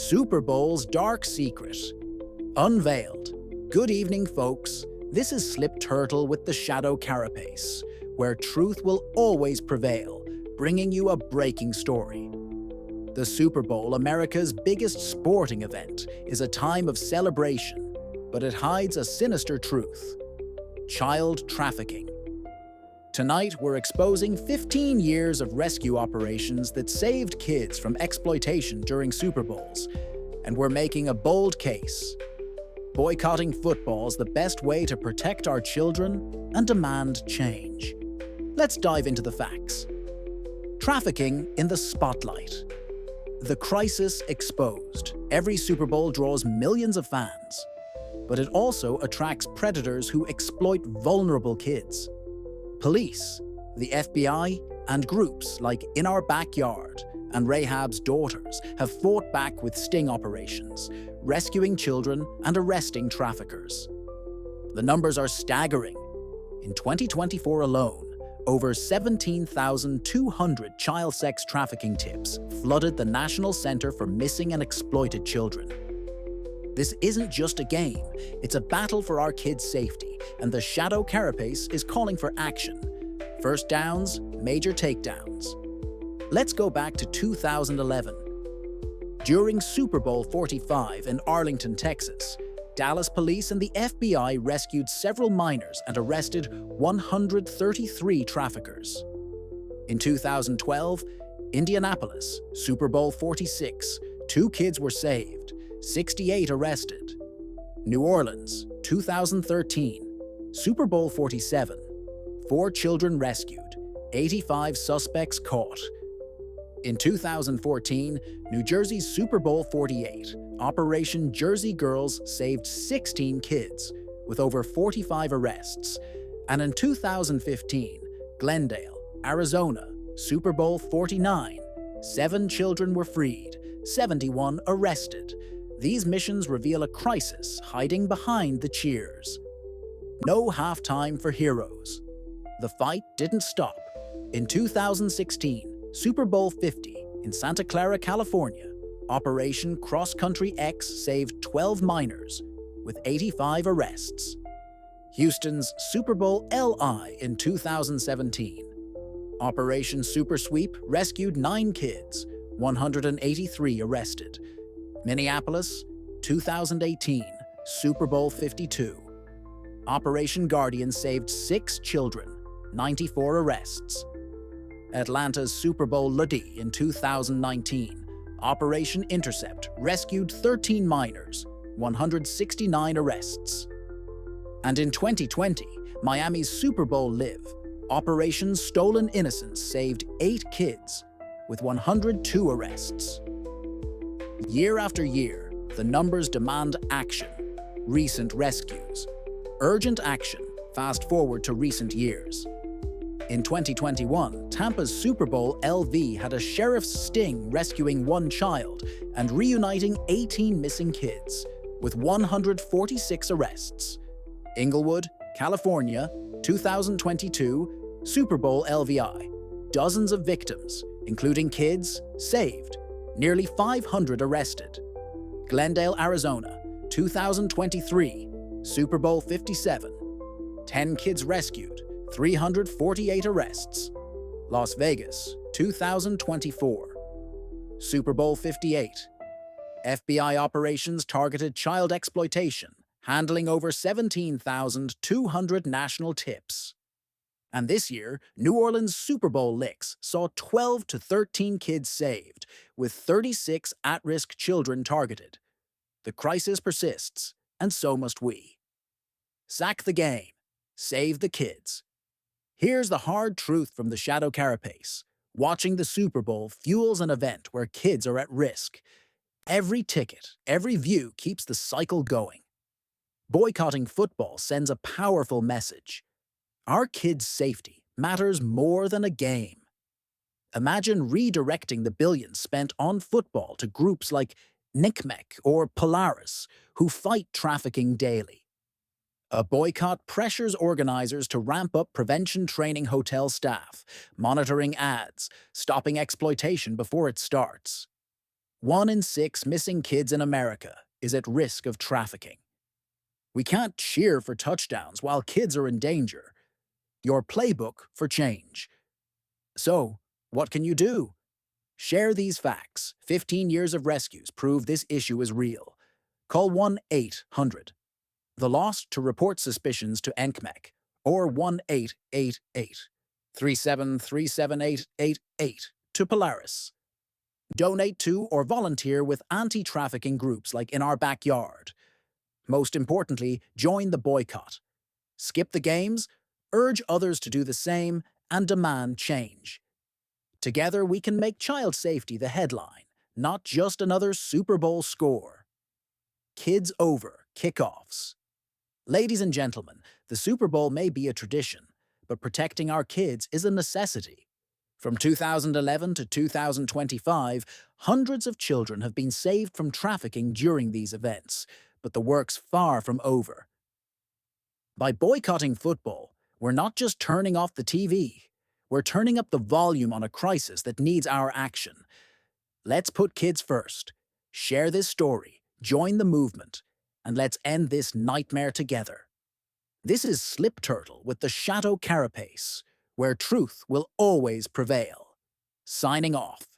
Super Bowl's dark secret. Unveiled. Good evening, folks. This is Slipturtle with the Shadow Carapace, where truth will always prevail, bringing you a breaking story. The Super Bowl, America's biggest sporting event, is a time of celebration, but it hides a sinister truth: child trafficking. Tonight, we're exposing 15 years of rescue operations that saved kids from exploitation during Super Bowls, and we're making a bold case. Boycotting football's the best way to protect our children and demand change. Let's dive into the facts. Trafficking in the spotlight. The crisis exposed. Every Super Bowl draws millions of fans, but it also attracts predators who exploit vulnerable kids. Police, the FBI, and groups like In Our Backyard and Rahab's Daughters have fought back with sting operations, rescuing children and arresting traffickers. The numbers are staggering. In 2024 alone, over 17,200 child sex trafficking tips flooded the National Center for Missing and Exploited Children. This isn't just a game, it's a battle for our kids' safety, and the Shadow Carapace is calling for action. First downs, major takedowns. Let's go back to 2011. During Super Bowl 45 in Arlington, Texas, Dallas police and the FBI rescued several minors and arrested 133 traffickers. In 2012, Indianapolis, Super Bowl 46, 2 kids were saved, 68 arrested. New Orleans, 2013, Super Bowl 47, 4 children rescued, 85 suspects caught. In 2014, New Jersey's Super Bowl 48, Operation Jersey Girls saved 16 kids, with over 45 arrests. And in 2015, Glendale, Arizona, Super Bowl 49, 7 children were freed, 71 arrested. These missions reveal a crisis hiding behind the cheers. No halftime for heroes. The fight didn't stop. In 2016, Super Bowl 50 in Santa Clara, California, Operation Cross Country X saved 12 minors, with 85 arrests. Houston's Super Bowl LI in 2017. Operation Super Sweep rescued 9 kids, 183 arrested. Minneapolis, 2018, Super Bowl 52. Operation Guardian saved 6 children, 94 arrests. Atlanta's Super Bowl LD in 2019, Operation Intercept rescued 13 minors, 169 arrests. And in 2020, Miami's Super Bowl Live, Operation Stolen Innocence saved 8 kids, with 102 arrests. Year after year, the numbers demand action. Recent rescues. Urgent action. Fast forward to recent years. In 2021, Tampa's Super Bowl LV had a sheriff's sting rescuing 1 child and reuniting 18 missing kids, with 146 arrests. Inglewood, California, 2022, Super Bowl LVI. Dozens of victims, including kids, saved. Nearly 500 arrested. Glendale, Arizona, 2023, Super Bowl 57. 10 kids rescued, 348 arrests. Las Vegas, 2024. Super Bowl 58. FBI operations targeted child exploitation, handling over 17,200 national tips. And this year, New Orleans Super Bowl licks saw 12 to 13 kids saved, with 36 at-risk children targeted. The crisis persists, and so must we. Sack the game. Save the kids. Here's the hard truth from the Shadow Carapace. Watching the Super Bowl fuels an event where kids are at risk. Every ticket, every view keeps the cycle going. Boycotting football sends a powerful message. Our kids' safety matters more than a game. Imagine redirecting the billions spent on football to groups like NCMEC or Polaris, who fight trafficking daily. A boycott pressures organizers to ramp up prevention training hotel staff, monitoring ads, stopping exploitation before it starts. 1 in 6 missing kids in America is at risk of trafficking. We can't cheer for touchdowns while kids are in danger. Your playbook for change. So, what can you do? Share these facts. 15 years of rescues prove this issue is real. Call 1-800 The Lost to report suspicions to NCMEC or 1-888-3737-888 to Polaris. Donate to or volunteer with anti-trafficking groups like In Our Backyard. Most importantly, join the boycott. Skip the games, urge others to do the same, and demand change. Together, we can make child safety the headline, not just another Super Bowl score. Kids over kickoffs. Ladies and gentlemen, the Super Bowl may be a tradition, but protecting our kids is a necessity. From 2011 to 2025, hundreds of children have been saved from trafficking during these events, but the work's far from over. By boycotting football, we're not just turning off the TV. We're turning up the volume on a crisis that needs our action. Let's put kids first. Share this story, join the movement, and let's end this nightmare together. This is Slipturtle with the Shadow Carapace, where truth will always prevail. Signing off.